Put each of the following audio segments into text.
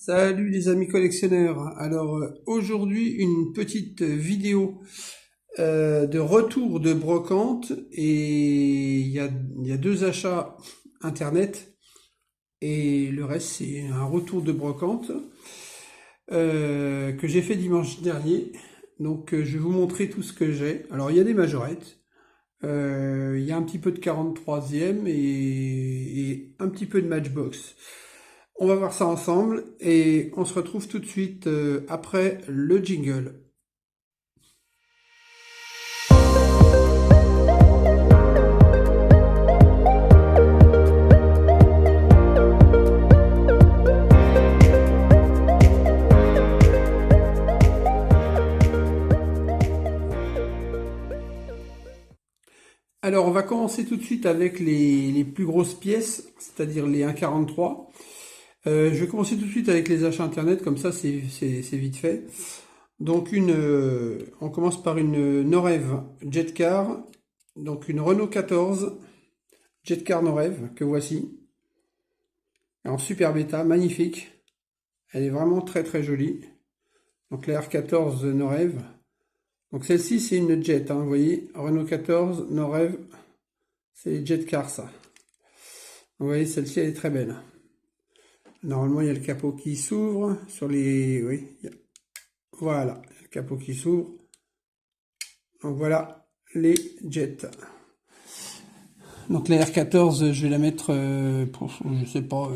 Salut les amis collectionneurs. Alors aujourd'hui une petite vidéo de retour de brocante et il y a deux achats internet et le reste c'est un retour de brocante que j'ai fait dimanche dernier. Donc je vais vous montrer tout ce que j'ai. Alors il y a des majorettes, il y a un petit peu de 43e et un petit peu de Matchbox. On va voir ça ensemble et on se retrouve tout de suite après le jingle. Alors on va commencer tout de suite avec les plus grosses pièces, c'est-à-dire les 1,43. Je vais commencer tout de suite avec les achats internet, comme ça c'est vite fait. Donc on commence par une Norev Jetcar, donc une Renault 14 Jetcar Norev que voici, en super bêta, magnifique. Elle est vraiment très très jolie. Donc la R14 Norev. Donc celle-ci c'est une Jet, hein, vous voyez, Renault 14 Norev, c'est les Jetcar ça. Vous voyez, celle-ci elle est très belle. Normalement il y a le capot qui s'ouvre sur les... Oui, voilà, le capot qui s'ouvre. Donc voilà les Jets. Donc la R14, je vais la mettre, je sais pas,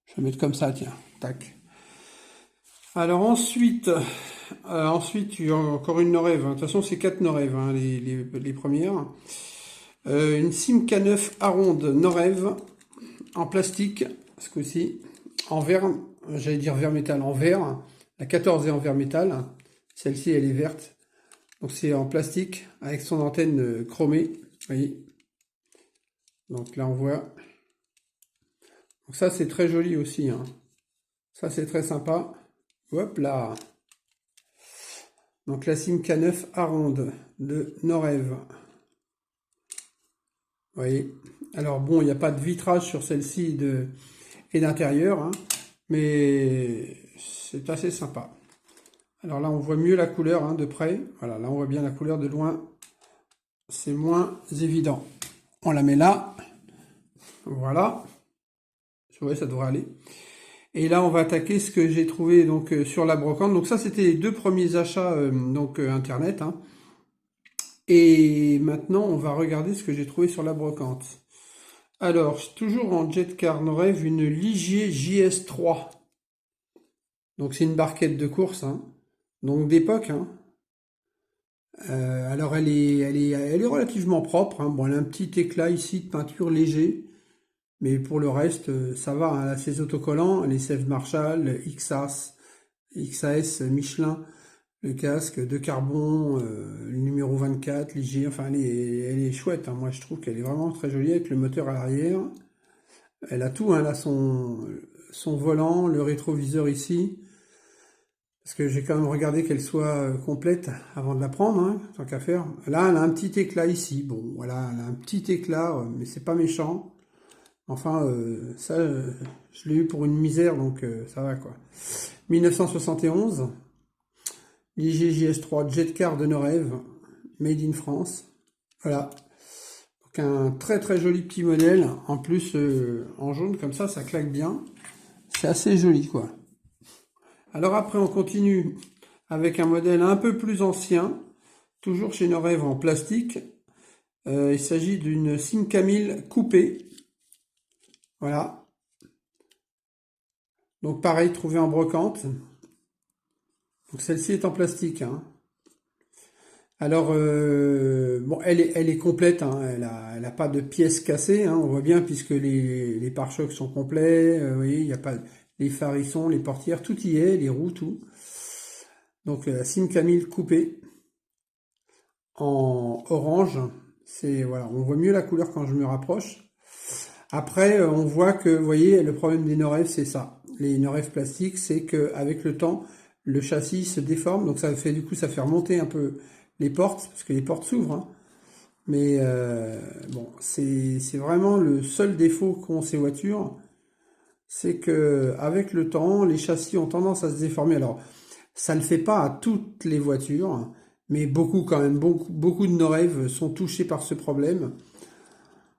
je vais la mettre comme ça, tiens, tac. Alors ensuite, il y a encore une Norev, hein. De toute façon c'est 4 Norev, hein, les premières. Une Simca 9 Aronde Norev, en plastique, ce coup-ci, en verre, j'allais dire verre métal, en verre. La 14 est en verre métal, celle-ci elle est verte. Donc c'est en plastique, avec son antenne chromée, vous voyez. Donc là on voit. Donc ça c'est très joli aussi, hein. Ça c'est très sympa. Hop là. Donc la Simca 9 Aronde de Norev. Vous voyez. Alors bon, il n'y a pas de vitrage sur celle-ci et d'intérieur, hein, mais c'est assez sympa. Alors là on voit mieux la couleur, hein, de près. Voilà, là on voit bien la couleur, de loin c'est moins évident. On la met là. Voilà. Ouais, ça devrait aller. Et là, on va attaquer ce que j'ai trouvé donc sur la brocante. Donc ça, c'était les deux premiers achats internet, hein. Et maintenant, on va regarder ce que j'ai trouvé sur la brocante. Alors, toujours en Jetcar Norev, une Ligier JS3. Donc c'est une barquette de course, hein. Donc d'époque, hein. Alors elle est relativement propre, hein. Bon, elle a un petit éclat ici de peinture léger. Mais pour le reste, ça va, hein. Ces autocollants, les Sèvres Marshall, XAS Michelin, le casque de carbon, le numéro 24, léger, enfin elle est chouette, hein. Moi je trouve qu'elle est vraiment très jolie avec le moteur à l'arrière. Elle a tout, hein, là son volant, le rétroviseur ici. Parce que j'ai quand même regardé qu'elle soit complète avant de la prendre, hein, tant qu'à faire. Là, elle a un petit éclat ici. Bon, voilà, elle a un petit éclat, mais c'est pas méchant. Enfin, ça, je l'ai eu pour une misère, donc ça va quoi. 1971, l'IGJS3 Jetcar de Norev, made in France. Voilà. Donc un très très joli petit modèle. En plus, en jaune comme ça claque bien. C'est assez joli quoi. Alors après, on continue avec un modèle un peu plus ancien, toujours chez Norev en plastique. Il s'agit d'une Simca 1000 coupée. Voilà. Donc pareil, trouvé en brocante. Donc celle-ci est en plastique, hein. Alors, bon, elle est complète, hein. Elle a pas de pièces cassées, hein. On voit bien puisque les pare-chocs sont complets. Vous voyez, il n'y a pas les farissons, les portières, tout y est, les roues, tout. Donc la Simca 1000 coupée en orange. C'est voilà, on voit mieux la couleur quand je me rapproche. Après, on voit que, vous voyez, le problème des Norev, c'est ça. Les Norev plastiques, c'est qu'avec le temps, le châssis se déforme, donc ça fait du coup, ça fait remonter un peu les portes, parce que les portes s'ouvrent, hein. Mais bon, c'est vraiment le seul défaut qu'ont ces voitures, c'est que avec le temps, les châssis ont tendance à se déformer. Alors, ça ne le fait pas à toutes les voitures, mais beaucoup quand même, beaucoup de nos rêves sont touchés par ce problème.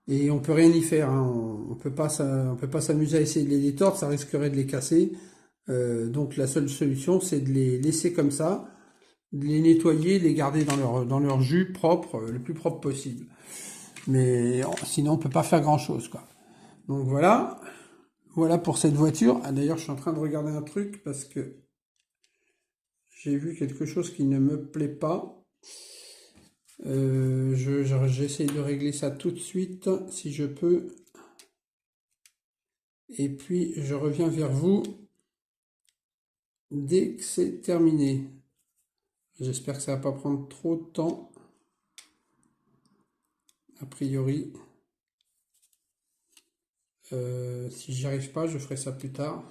Et on peut rien y faire, hein. On peut pas, on peut pas s'amuser à essayer de les détordre, ça risquerait de les casser. Donc la seule solution, c'est de les laisser comme ça, de les nettoyer, de les garder dans leur jus propre, le plus propre possible. Mais sinon, on peut pas faire grand-chose, quoi. Donc voilà, voilà pour cette voiture. Ah, d'ailleurs, je suis en train de regarder un truc parce que j'ai vu quelque chose qui ne me plaît pas. J'essaie de régler ça tout de suite, si je peux. Et puis, je reviens vers vous dès que c'est terminé. J'espère que ça va pas prendre trop de temps. A priori. Si j'y arrive pas, je ferai ça plus tard.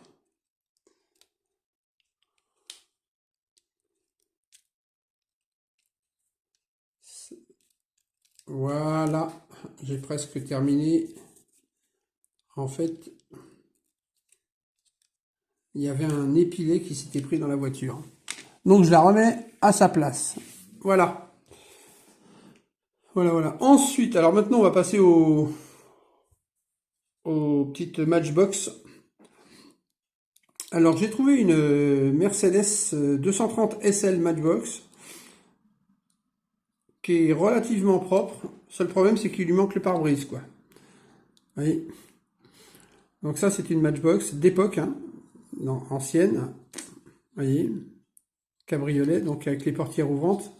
Voilà, j'ai presque terminé. En fait, il y avait un épilet qui s'était pris dans la voiture. Donc je la remets à sa place. Voilà. Voilà, voilà. Ensuite, alors maintenant on va passer aux petites Matchbox. Alors j'ai trouvé une Mercedes 230 SL Matchbox qui est relativement propre. Seul problème c'est qu'il lui manque le pare-brise, quoi. Vous voyez. Donc ça c'est une Matchbox d'époque, hein, non, ancienne. Vous voyez. Cabriolet, donc avec les portières ouvrantes.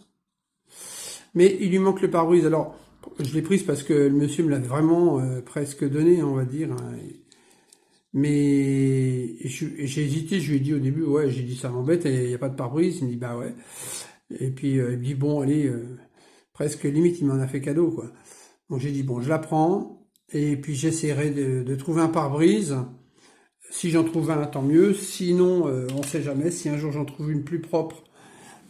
Mais il lui manque le pare-brise. Alors je l'ai prise parce que le monsieur me l'a vraiment presque donné, on va dire, hein. Mais j'ai hésité, je lui ai dit au début, ouais, j'ai dit ça m'embête, il n'y a pas de pare-brise. Il me dit bah ouais. Et puis il me dit bon, allez, presque limite, il m'en a fait cadeau, quoi. Donc j'ai dit bon, je la prends, et puis j'essaierai de trouver un pare-brise. Si j'en trouve un, tant mieux. Sinon, on sait jamais. Si un jour j'en trouve une plus propre,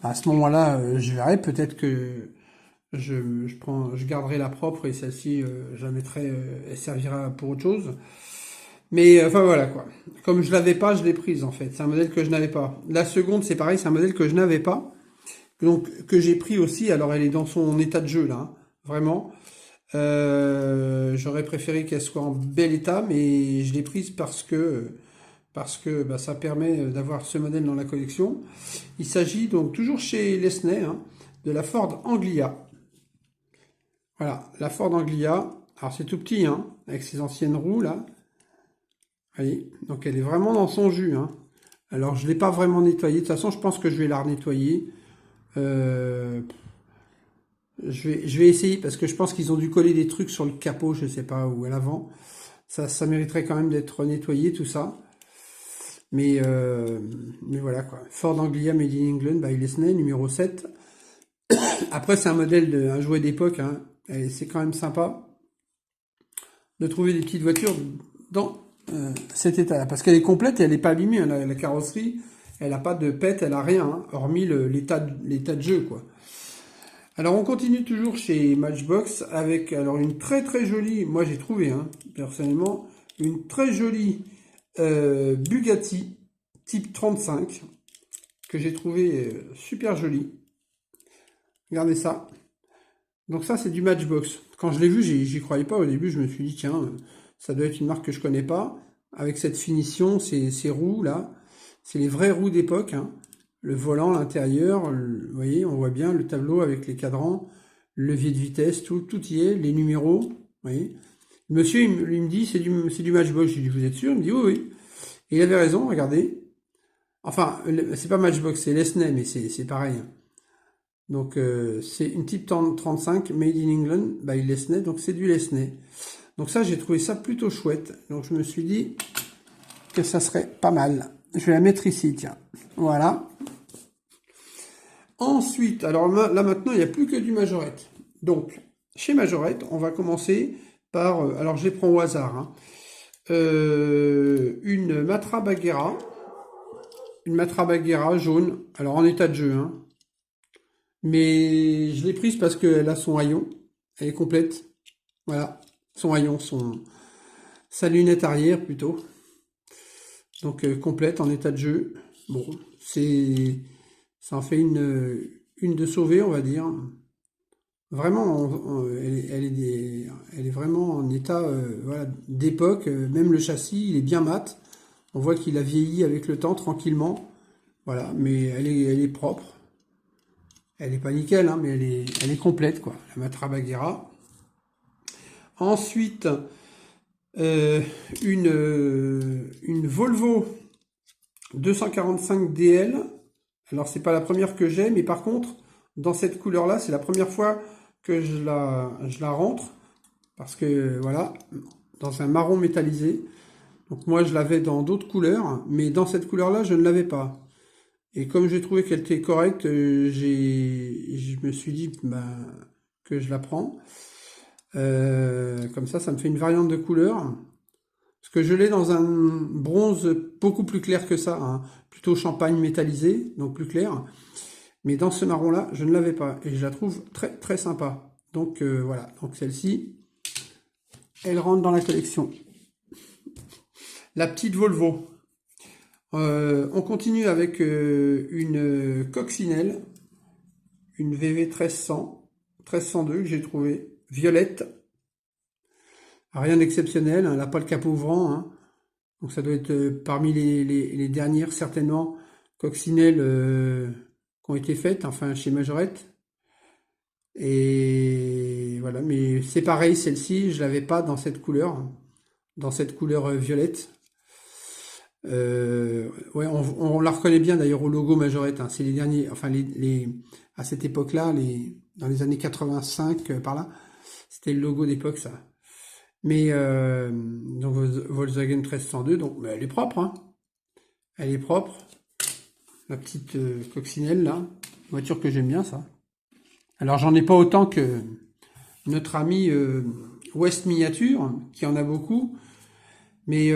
à ce moment-là, je verrai. Peut-être que je garderai la propre et celle-ci, je la mettrai, elle servira pour autre chose. Mais enfin voilà quoi. Comme je l'avais pas, je l'ai prise en fait. C'est un modèle que je n'avais pas. La seconde, c'est pareil, c'est un modèle que je n'avais pas. Donc que j'ai pris aussi. Alors elle est dans son état de jeu là, hein, vraiment. J'aurais préféré qu'elle soit en bel état, mais je l'ai prise parce que bah, ça permet d'avoir ce modèle dans la collection. Il s'agit donc toujours chez Lesney, hein, de la Ford Anglia. Voilà, la Ford Anglia. Alors c'est tout petit, hein, avec ses anciennes roues là. Vous voyez, donc elle est vraiment dans son jus, hein. Alors je ne l'ai pas vraiment nettoyée. De toute façon, je pense que je vais la renettoyer. Je vais essayer parce que je pense qu'ils ont dû coller des trucs sur le capot, je sais pas, ou à l'avant. Ça mériterait quand même d'être nettoyé tout ça. Mais voilà quoi. Ford Anglia Made in England by Lesney, numéro 7. Après, c'est un modèle, un jouet d'époque, hein. Et c'est quand même sympa de trouver des petites voitures dans cet état-là. Parce qu'elle est complète et elle n'est pas abîmée, hein. La carrosserie, elle n'a pas de pète, elle n'a rien, hein, hormis l'état de jeu, quoi. Alors on continue toujours chez Matchbox avec alors une très très jolie, moi j'ai trouvé, hein, personnellement, une très jolie Bugatti type 35 que j'ai trouvé super jolie. Regardez ça. Donc ça c'est du Matchbox. Quand je l'ai vu, j'y croyais pas au début, je me suis dit tiens, ça doit être une marque que je connais pas. Avec cette finition, ces roues là, c'est les vraies roues d'époque, hein. Le volant, l'intérieur, vous voyez, on voit bien le tableau avec les cadrans, le levier de vitesse, tout y est, les numéros, vous voyez. Le monsieur, il me dit, c'est du Matchbox. Je lui dis, vous êtes sûr? Il me dit, oui, oui. Et il avait raison, regardez. Enfin, c'est pas Matchbox, c'est Lesney, mais c'est pareil, hein. Donc, c'est une type 35 made in England by Lesney, donc c'est du Lesney. Donc ça, j'ai trouvé ça plutôt chouette. Donc je me suis dit que ça serait pas mal. Je vais la mettre ici, tiens. Voilà. Ensuite, alors là maintenant, il n'y a plus que du Majorette. Donc, chez Majorette, on va commencer par, alors je les prends au hasard, hein. Une Matra Bagheera. Une Matra Bagheera jaune, alors en état de jeu, hein. Mais je l'ai prise parce qu'elle a son haillon. Elle est complète. Voilà. Son haillon, sa lunette arrière plutôt. Donc complète en état de jeu. Bon, ça en fait une de sauvée, on va dire. Vraiment, elle est vraiment en état voilà, d'époque. Même le châssis, il est bien mat. On voit qu'il a vieilli avec le temps tranquillement. Voilà, mais elle est propre. Elle est pas nickel, hein, mais elle est complète, quoi. La Matra Bagheera. Ensuite, une Volvo 245 DL. Alors, c'est pas la première que j'ai, mais par contre, dans cette couleur-là, c'est la première fois que je la rentre. Parce que, voilà, dans un marron métallisé. Donc, moi, je l'avais dans d'autres couleurs, mais dans cette couleur-là, je ne l'avais pas. Et comme j'ai trouvé qu'elle était correcte, je me suis dit ben, que je la prends. Comme ça me fait une variante de couleur. Parce que je l'ai dans un bronze beaucoup plus clair que ça, hein, plutôt champagne métallisé, donc plus clair. Mais dans ce marron-là, je ne l'avais pas. Et je la trouve très très sympa. Donc voilà, donc celle-ci, elle rentre dans la collection. La petite Volvo. On continue avec une coccinelle, une VV 1302 que j'ai trouvé, violette. Rien d'exceptionnel, hein, elle n'a pas le capot ouvrant, hein. Donc ça doit être parmi les dernières certainement coccinelles qui ont été faites, enfin chez Majorette. Et voilà, mais c'est pareil, celle-ci, je l'avais pas dans cette couleur violette. Ouais, on la reconnaît bien d'ailleurs au logo Majorette, hein. C'est les derniers, enfin à cette époque-là, dans les années 85 par là, c'était le logo d'époque ça. Mais donc Volkswagen 1302, donc mais elle est propre, hein. Elle est propre. La petite coccinelle là, voiture que j'aime bien ça. Alors j'en ai pas autant que notre ami West Miniature, qui en a beaucoup, mais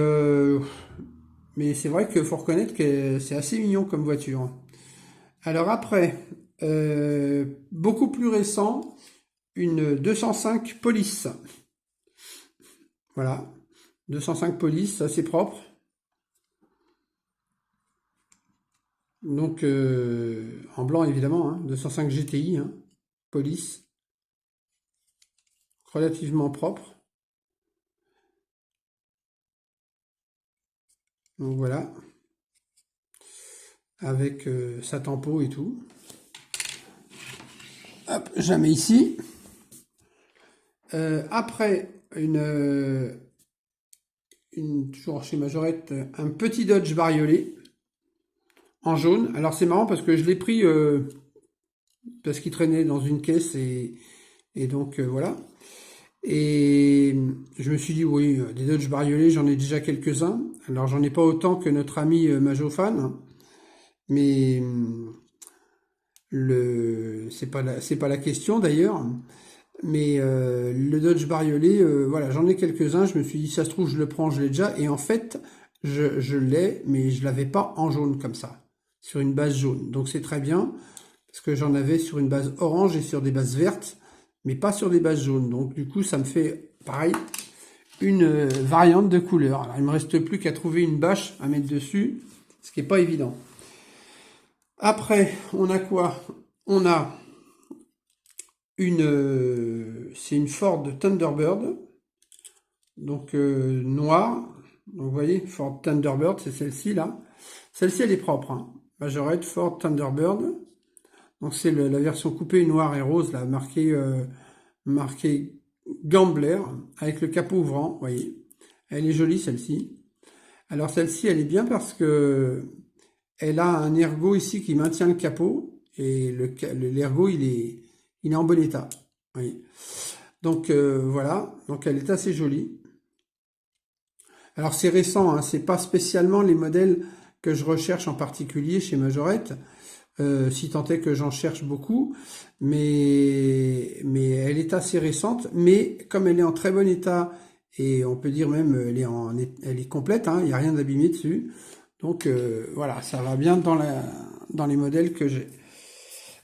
c'est vrai qu'il faut reconnaître que c'est assez mignon comme voiture. Alors après, beaucoup plus récent, une 205 Police. Voilà, 205 Police, assez propre. Donc en blanc évidemment, hein, 205 GTI, hein, Police, relativement propre. Donc voilà, avec sa tempo et tout. Hop, je la mets ici. Après, toujours chez Majorette, un petit Dodge bariolé en jaune. Alors c'est marrant parce que je l'ai pris parce qu'il traînait dans une caisse et donc voilà. Et je me suis dit, oui, des Dodge bariolés, j'en ai déjà quelques-uns. Alors j'en ai pas autant que notre ami Majofan, mais c'est pas la question d'ailleurs. Mais le Dodge bariolé, voilà, j'en ai quelques-uns. Je me suis dit, ça se trouve, je le prends, je l'ai déjà. Et en fait, je l'ai, mais je l'avais pas en jaune comme ça, sur une base jaune. Donc c'est très bien, parce que j'en avais sur une base orange et sur des bases vertes, mais pas sur des bases jaunes. Donc du coup, ça me fait, pareil, une variante de couleur. Alors il me reste plus qu'à trouver une bâche à mettre dessus, ce qui est pas évident. Après, on a quoi? On a c'est une Ford Thunderbird, donc noire. Donc vous voyez, Ford Thunderbird, c'est celle-ci là. Celle-ci elle est propre, hein. Majorette Ford Thunderbird. Donc c'est la version coupée noire et rose là, marquée Gambler avec le capot ouvrant. Vous voyez, elle est jolie celle-ci. Alors celle-ci elle est bien parce que elle a un ergot ici qui maintient le capot et l'ergot il est en bon état. Oui. Donc voilà, donc elle est assez jolie. Alors c'est récent, hein, c'est pas spécialement les modèles que je recherche en particulier chez Majorette, si tant est que j'en cherche beaucoup, mais elle est assez récente, mais comme elle est en très bon état, et on peut dire même elle est complète, hein, il n'y a rien d'abîmé dessus, donc voilà, ça va bien dans les modèles que j'ai.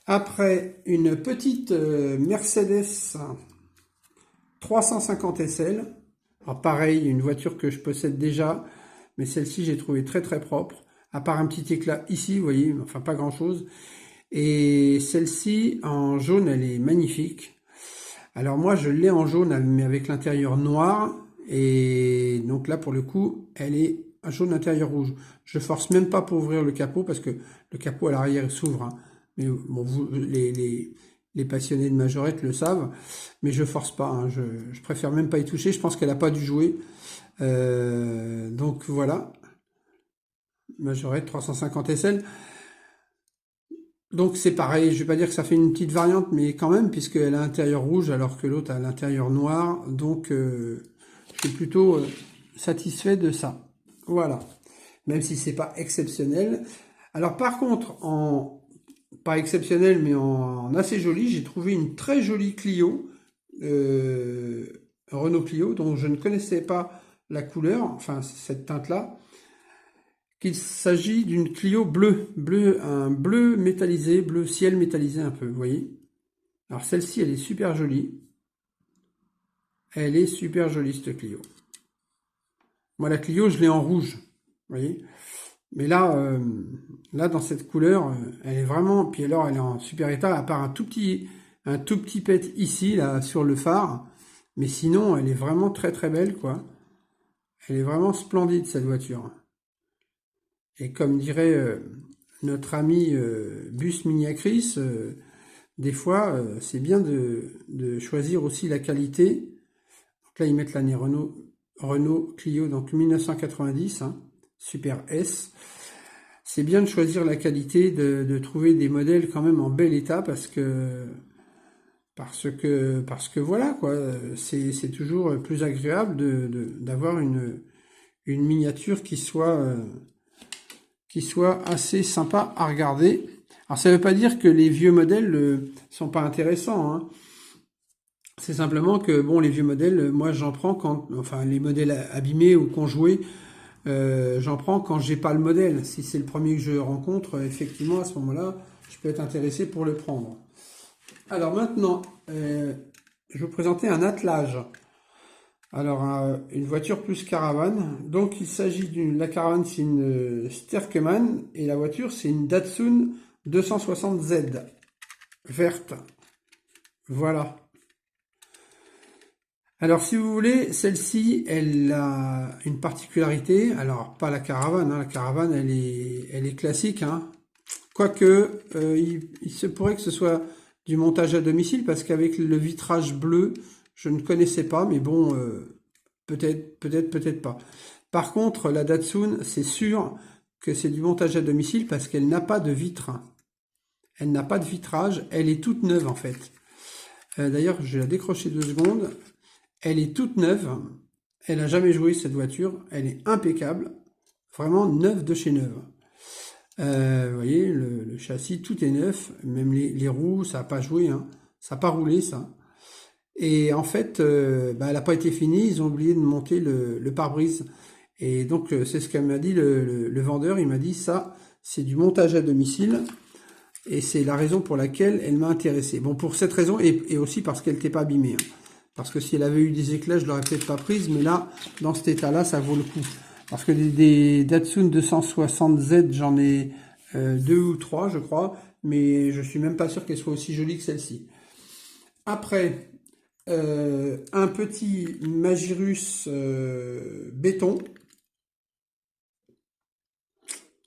Après, une petite Mercedes 350 SL. Alors pareil, une voiture que je possède déjà, mais celle-ci j'ai trouvé très très propre, à part un petit éclat ici, vous voyez, enfin pas grand chose. Et celle-ci en jaune, elle est magnifique. Alors moi je l'ai en jaune, mais avec l'intérieur noir, et donc là pour le coup, elle est un jaune intérieur rouge. Je force même pas pour ouvrir le capot, parce que le capot à l'arrière s'ouvre, hein. Mais bon, vous, les passionnés de majorette le savent, mais je force pas, hein. Je préfère même pas y toucher, je pense qu'elle a pas dû jouer. Donc voilà, majorette 350 SL. Donc c'est pareil, je vais pas dire que ça fait une petite variante, mais quand même, puisqu'elle a l'intérieur rouge alors que l'autre a l'intérieur noir, donc je suis plutôt satisfait de ça. Voilà, même si c'est pas exceptionnel. Alors par contre, pas exceptionnel, mais en assez joli, j'ai trouvé une très jolie Clio, Renault Clio, dont je ne connaissais pas la couleur, enfin cette teinte-là. Qu'il s'agit d'une Clio un bleu métallisé, bleu ciel métallisé un peu, vous voyez. Alors celle-ci, elle est super jolie. Elle est super jolie, cette Clio. Moi, la Clio, je l'ai en rouge, vous voyez. Mais là, là dans cette couleur, elle est vraiment... Puis alors, elle est en super état, à part un tout petit pet ici, là, sur le phare. Mais sinon, elle est vraiment très très belle, quoi. Elle est vraiment splendide, cette voiture. Et comme dirait notre ami Bus Miniacris, des fois, c'est bien de choisir aussi la qualité. Donc là, ils mettent l'année Renault Clio, donc 1990, hein, Super S. C'est bien de choisir la qualité, de trouver des modèles quand même en bel état, parce que voilà, quoi, c'est toujours plus agréable d'avoir une miniature qui soit assez sympa à regarder. Alors ça ne veut pas dire que les vieux modèles sont pas intéressants, hein. C'est simplement que bon, les vieux modèles, moi j'en prends quand, enfin les modèles abîmés ou conjoués, j'en prends quand j'ai pas le modèle. Si c'est le premier que je rencontre, effectivement à ce moment-là, je peux être intéressé pour le prendre. Alors maintenant, je vais vous présenter un attelage. Alors, une voiture plus caravane. Donc, il s'agit la caravane, c'est une Sterkeman, et la voiture, c'est une Datsun 260Z, verte. Voilà. Alors, si vous voulez, celle-ci, elle a une particularité. Alors, pas la caravane, hein. La caravane, elle est classique, hein. Quoique, il se pourrait que ce soit du montage à domicile, parce qu'avec le vitrage bleu, je ne connaissais pas, mais bon, peut-être pas. Par contre, la Datsun, c'est sûr que c'est du montage à domicile parce qu'elle n'a pas de vitre. Elle n'a pas de vitrage, elle est toute neuve en fait. D'ailleurs, je vais la décrocher 2 secondes. Elle est toute neuve, elle n'a jamais joué cette voiture, elle est impeccable, vraiment neuve de chez neuve. Vous voyez, le châssis, tout est neuf, même les roues, ça n'a pas joué, hein. Ça n'a pas roulé, ça. Et en fait, elle n'a pas été finie, ils ont oublié de monter le pare-brise. Et donc, c'est ce qu'elle m'a dit, le vendeur, il m'a dit, ça, c'est du montage à domicile. Et c'est la raison pour laquelle elle m'a intéressé. Bon, pour cette raison, et aussi parce qu'elle n'était pas abîmée, hein. Parce que si elle avait eu des éclats, je l'aurais peut-être pas prise, mais là, dans cet état-là, ça vaut le coup. Parce que des Datsun 260Z, j'en ai 2 ou 3, je crois, mais je suis même pas sûr qu'elle soit aussi jolie que celle-ci. Après, un petit Magirus béton.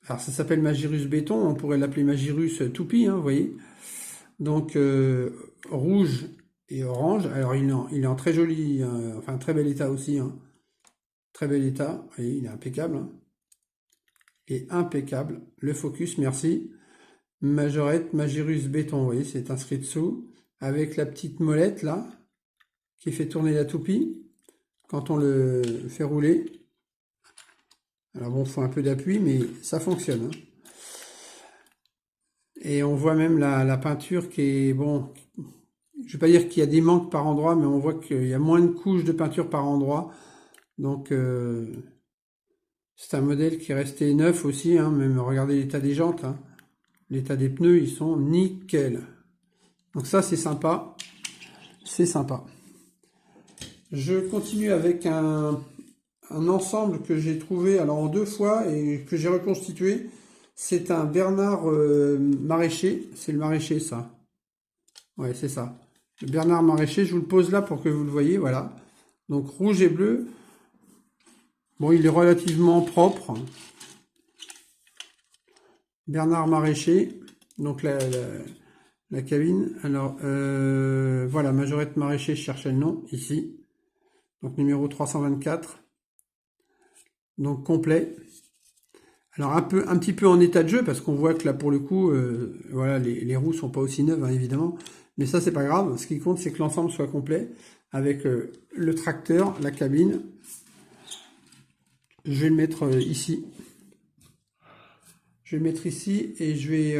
Alors ça s'appelle Magirus béton, on pourrait l'appeler Magirus toupie, hein, vous voyez. Donc rouge et orange. Alors il est en très joli, enfin très bel état aussi, hein. Très bel état, vous voyez, il est impeccable, hein. Et impeccable. Le focus, merci. Majorette Magirus béton, vous voyez, c'est inscrit dessous. Avec la petite molette là, qui fait tourner la toupie quand on le fait rouler. Alors bon, il faut un peu d'appui, mais ça fonctionne, hein. Et on voit même la peinture qui est, bon, je vais pas dire qu'il y a des manques par endroit, mais on voit qu'il y a moins de couches de peinture par endroit. Donc c'est un modèle qui est resté neuf aussi, hein, même regardez l'état des jantes, hein. L'état des pneus, ils sont nickel. Donc ça, c'est sympa. C'est sympa. Je continue avec un un ensemble que j'ai trouvé alors en 2 fois et que j'ai reconstitué. C'est un Bernard maraîcher. C'est le maraîcher, ça. Ouais, c'est ça. Le Bernard maraîcher, je vous le pose là pour que vous le voyez, voilà. Donc rouge et bleu. Bon, il est relativement propre. Bernard maraîcher. Donc la cabine. Alors, voilà, Majorette maraîcher, je cherchais le nom, ici. Donc numéro 324. Donc complet. Alors un petit peu en état de jeu, parce qu'on voit que là pour le coup, voilà, les roues sont pas aussi neuves, hein, évidemment. Mais ça, c'est pas grave. Ce qui compte, c'est que l'ensemble soit complet, avec le tracteur, la cabine. Je vais le mettre ici. Je vais le mettre ici et je vais...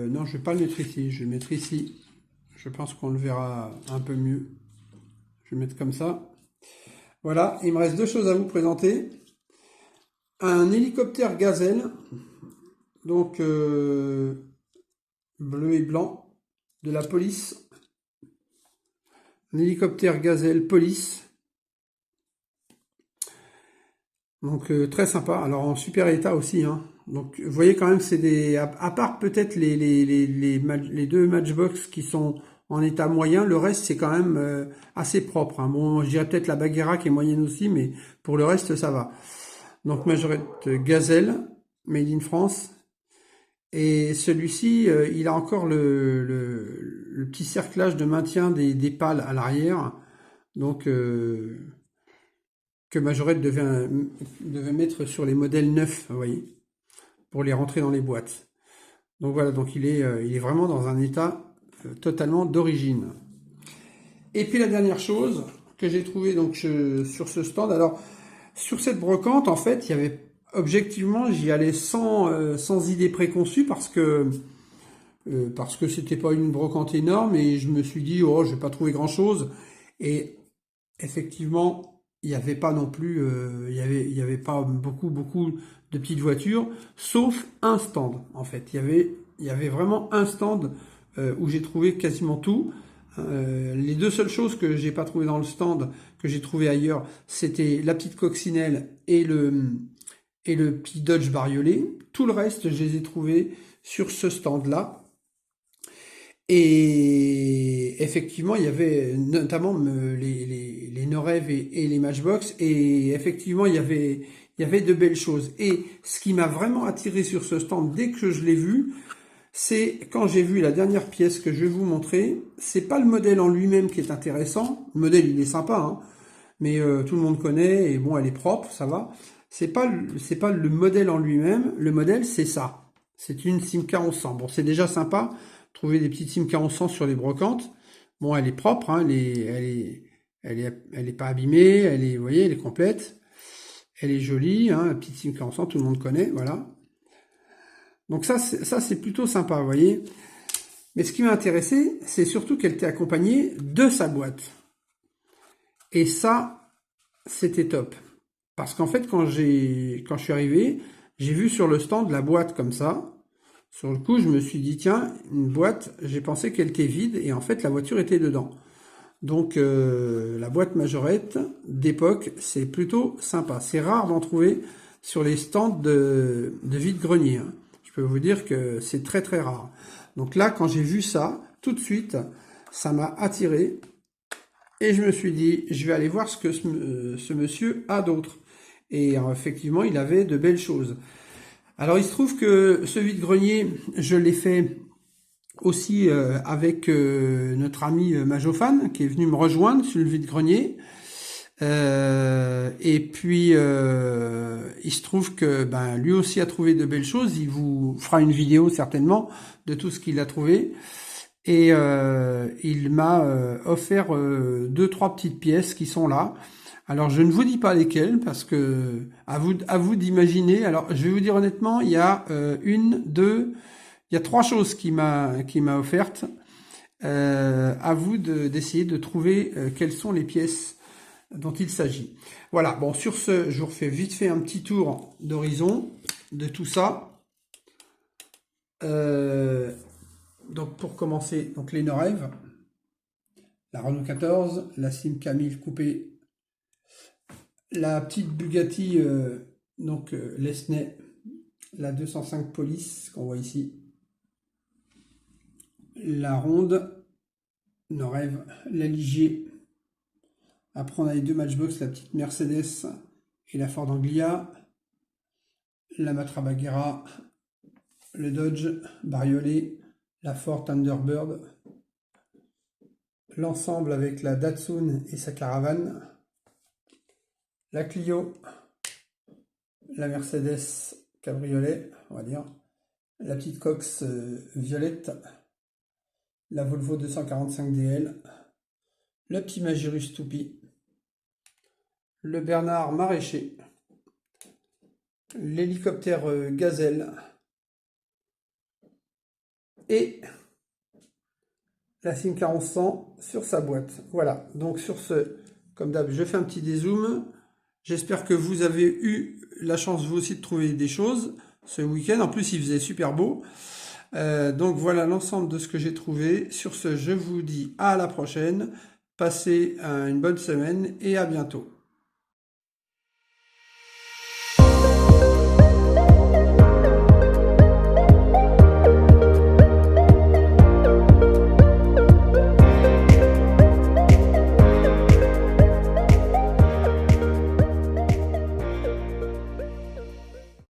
non, je vais pas le mettre ici. Je vais le mettre ici. Je pense qu'on le verra un peu mieux. Je vais le mettre comme ça. Voilà, il me reste 2 choses à vous présenter. Un hélicoptère Gazelle, donc bleu et blanc, de la police. Un hélicoptère Gazelle police. Donc très sympa, alors en super état aussi, hein. Donc vous voyez quand même, c'est des... À part peut-être les 2 Matchbox qui sont en état moyen, le reste c'est quand même assez propre, hein. Bon, je dirais peut-être la Bagheera qui est moyenne aussi, mais pour le reste ça va. Donc Majorette Gazelle, Made in France. Et celui-ci, il a encore le petit cerclage de maintien des pales à l'arrière. Donc que Majorette devait mettre sur les modèles neufs, vous voyez, pour les rentrer dans les boîtes. Donc voilà, donc il est vraiment dans un état totalement d'origine. Et puis la dernière chose que j'ai trouvé donc sur ce stand, alors sur cette brocante, en fait, il y avait objectivement, j'y allais sans idée préconçue parce que c'était pas une brocante énorme et je me suis dit oh, je vais pas trouver grand chose. Et effectivement, il n'y avait pas non plus, il y avait pas beaucoup de petites voitures, sauf un stand en fait. Il y avait vraiment un stand où j'ai trouvé quasiment tout. Les 2 seules choses que j'ai pas trouvé dans le stand, que j'ai trouvé ailleurs, c'était la petite coccinelle et le petit Dodge bariolé. Tout le reste, je les ai trouvés sur ce stand-là. Et effectivement, il y avait notamment les Norev et les Matchbox. Et effectivement, il y avait de belles choses. Et ce qui m'a vraiment attiré sur ce stand, dès que je l'ai vu, c'est quand j'ai vu la dernière pièce que je vais vous montrer. C'est pas le modèle en lui-même qui est intéressant. Le modèle, il est sympa, hein, mais tout le monde connaît. Et bon, elle est propre, ça va. C'est pas le modèle en lui-même. Le modèle, c'est ça. C'est une Simca 1100. Bon, c'est déjà sympa. Trouver des petites Simca 1100 sur les brocantes. Bon, elle est propre, hein, elle est pas abîmée, vous voyez, elle est complète. Elle est jolie, hein, la petite Simca 1100, tout le monde connaît, voilà. Donc ça, c'est plutôt sympa, vous voyez. Mais ce qui m'a intéressé, c'est surtout qu'elle était accompagnée de sa boîte. Et ça, c'était top. Parce qu'en fait, quand je suis arrivé, j'ai vu sur le stand la boîte comme ça. Sur le coup, je me suis dit, tiens, une boîte, j'ai pensé qu'elle était vide, et en fait, la voiture était dedans. Donc, la boîte Majorette d'époque, c'est plutôt sympa. C'est rare d'en trouver sur les stands de vide-grenier, hein. Je peux vous dire que c'est très très rare. Donc là, quand j'ai vu ça, tout de suite, ça m'a attiré, et je me suis dit, je vais aller voir ce que ce monsieur a d'autre. Et effectivement, il avait de belles choses. Alors il se trouve que ce vide-grenier, je l'ai fait aussi avec notre ami Majofan, qui est venu me rejoindre sur le vide-grenier. Et puis il se trouve que ben, lui aussi a trouvé de belles choses. Il vous fera une vidéo certainement de tout ce qu'il a trouvé. Et il m'a offert 2-3 petites pièces qui sont là. Alors je ne vous dis pas lesquelles parce que à vous d'imaginer. Alors je vais vous dire honnêtement, il y a il y a 3 choses qui m'a offertes. À vous d'essayer de trouver quelles sont les pièces dont il s'agit. Voilà. Bon, sur ce, je vous refais vite fait un petit tour d'horizon de tout ça. Donc pour commencer, donc les Norev, la Renault 14, la Simca 1000 coupé, la petite Bugatti, Lesney, la 205 Police qu'on voit ici, la Ronde, nos rêves, la Ligier. Après on a les deux Matchbox, la petite Mercedes et la Ford Anglia, la Matra Bagheera, le Dodge bariolé, la Ford Thunderbird, l'ensemble avec la Datsun et sa caravane, la Clio, la Mercedes cabriolet, on va dire, la petite Cox violette, la Volvo 245 DL, le petit Magirus Toupie, le Bernard Maraîcher, l'hélicoptère Gazelle et la Simca 1100 sur sa boîte. Voilà, donc sur ce, comme d'hab, je fais un petit dézoom. J'espère que vous avez eu la chance vous aussi de trouver des choses ce week-end. En plus, il faisait super beau. Donc voilà l'ensemble de ce que j'ai trouvé. Sur ce, je vous dis à la prochaine. Passez une bonne semaine et à bientôt.